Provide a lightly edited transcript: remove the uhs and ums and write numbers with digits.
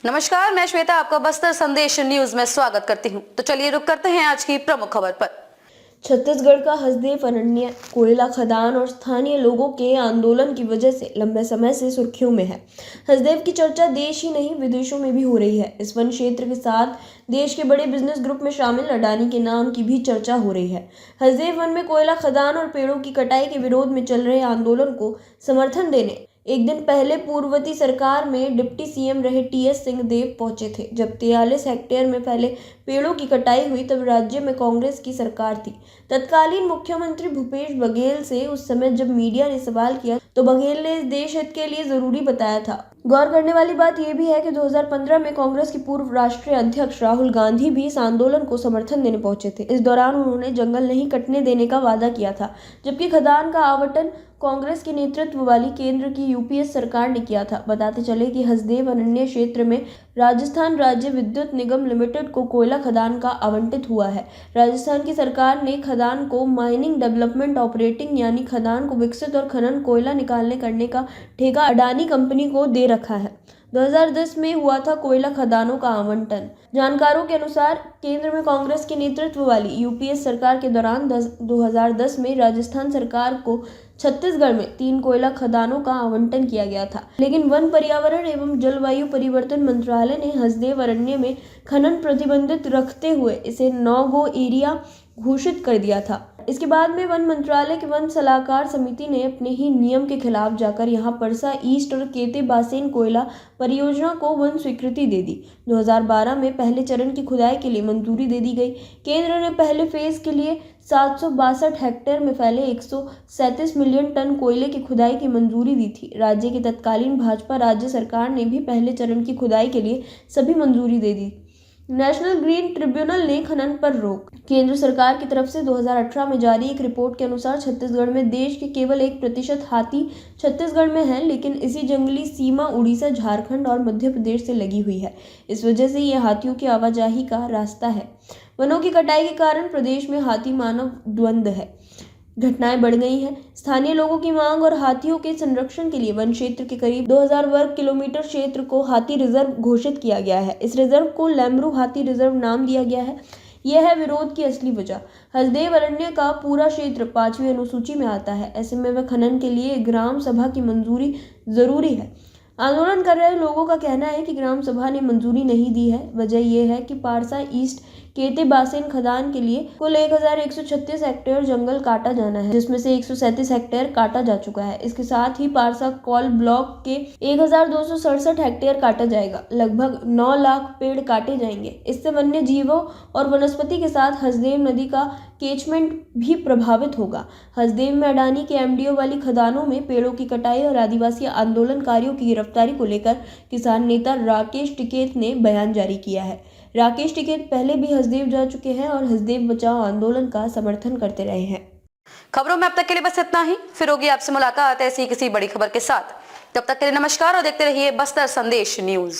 नमस्कार, मैं श्वेता आपका बस्तर संदेश न्यूज में स्वागत करती हूं। तो चलिए रुक करते हैं आज की प्रमुख खबर पर। छत्तीसगढ़ का हसदेव अरण्य कोयला खदान और स्थानीय लोगों के आंदोलन की वजह से लंबे समय से सुर्खियों में है। हसदेव की चर्चा देश ही नहीं विदेशों में भी हो रही है। इस वन क्षेत्र के साथ देश के बड़े बिजनेस ग्रुप में शामिल अडानी के नाम की भी चर्चा हो रही है। हसदेव वन में कोयला खदान और पेड़ों की कटाई के विरोध में चल रहे आंदोलन को समर्थन देने एक दिन पहले पूर्ववर्ती सरकार में डिप्टी सीएम रहे टीएस सिंहदेव पहुंचे थे। जब 43 हेक्टेयर में फैले पेड़ों की कटाई हुई तब राज्य में कांग्रेस की सरकार थी। तत्कालीन मुख्यमंत्री भूपेश बघेल से उस समय जब मीडिया ने सवाल किया तो बघेल ने इस देश हित के लिए जरूरी बताया था। गौर करने वाली बात यह भी है कि 2015 में कांग्रेस के पूर्व राष्ट्रीय अध्यक्ष राहुल गांधी भी इस आंदोलन को समर्थन देने पहुंचे थे। इस दौरान उन्होंने जंगल नहीं कटने देने का वादा किया था, जबकि खदान का आवंटन कांग्रेस के नेतृत्व वाली केंद्र की यूपीए सरकार ने किया था। बताते चले कि हसदेव अरण्य क्षेत्र में राजस्थान राज्य विद्युत निगम लिमिटेड को कोयला खदान का आवंटित हुआ है। राजस्थान की सरकार ने खदान को माइनिंग डेवलपमेंट ऑपरेटिंग यानी खदान को विकसित और खनन कोयला निकालने करने का ठेका अडानी कंपनी को दे रखा है। 2010 में हुआ था कोयला खदानों का आवंटन। जानकारों के अनुसार केंद्र में कांग्रेस के नेतृत्व वाली यूपीए सरकार के दौरान 2010 में राजस्थान सरकार को छत्तीसगढ़ में 3 कोयला खदानों का आवंटन किया गया था, लेकिन वन पर्यावरण एवं जलवायु परिवर्तन मंत्रालय ने हसदेव अरण्य में खनन प्रतिबंधित रखते हुए इसे नो गो एरिया घोषित कर दिया था। इसके बाद में वन मंत्रालय की वन सलाहकार समिति ने अपने ही नियम के खिलाफ जाकर यहां परसा ईस्ट और केते बासेन कोयला परियोजना को वन स्वीकृति दे दी। 2012 में पहले चरण की खुदाई के लिए मंजूरी दे दी गई। केंद्र ने पहले फेज के लिए 762 हेक्टेयर में फैले 137 मिलियन टन कोयले की खुदाई की मंजूरी दी थी। राज्य की तत्कालीन भाजपा राज्य सरकार ने भी पहले चरण की खुदाई के लिए सभी मंजूरी दे दी। नेशनल ग्रीन ट्रिब्यूनल ने खनन पर रोक। केंद्र सरकार की तरफ से 2018 में जारी एक रिपोर्ट के अनुसार छत्तीसगढ़ में देश के केवल 1% हाथी छत्तीसगढ़ में हैं, लेकिन इसी जंगली सीमा उड़ीसा, झारखंड और मध्य प्रदेश से लगी हुई है। इस वजह से ये हाथियों की आवाजाही का रास्ता है। वनों की कटाई के कारण प्रदेश में हाथी मानव द्वंद है घटनाएं बढ़ गई हैं। स्थानीय लोगों की मांग और हाथियों के संरक्षण के लिए वन क्षेत्र के करीब 2000 वर्ग किलोमीटर क्षेत्र को हाथी रिजर्व घोषित किया गया है। इस रिजर्व को लेमरू हाथी रिजर्व नाम दिया गया है। यह है विरोध की असली वजह। हसदेव अरण्य का पूरा क्षेत्र 5वीं अनुसूची में आता है। ऐसे में वह खनन के लिए ग्राम सभा की मंजूरी जरूरी है। आंदोलन कर रहे लोगों का कहना है कि ग्राम सभा ने मंजूरी नहीं दी है। वजह यह है कि पारसा ईस्ट केते बासेन खदान के लिए कुल 1136 हेक्टेयर जंगल काटा जाना है, जिसमें से 137 हेक्टेयर काटा जा चुका है। इसके साथ ही पारसा कॉल ब्लॉक के 1267 हेक्टेयर काटा जाएगा। लगभग 9 लाख पेड़ काटे जाएंगे। इससे वन्य जीवों और वनस्पति के साथ हसदेव नदी का केचमेंट भी प्रभावित होगा। हसदेव में अडानी के एमडीओ वाली खदानों में पेड़ों की कटाई और आदिवासी आंदोलनकारियों की गिरफ्तारी को लेकर किसान नेता राकेश टिकैत ने बयान जारी किया है। राकेश टिकैत पहले भी हसदेव जा चुके हैं और हसदेव बचाओ आंदोलन का समर्थन करते रहे हैं। खबरों में अब तक के लिए बस इतना ही। फिर होगी आपसे मुलाकात ऐसी किसी बड़ी खबर के साथ। तब तक के लिए नमस्कार और देखते रहिए बस्तर संदेश न्यूज।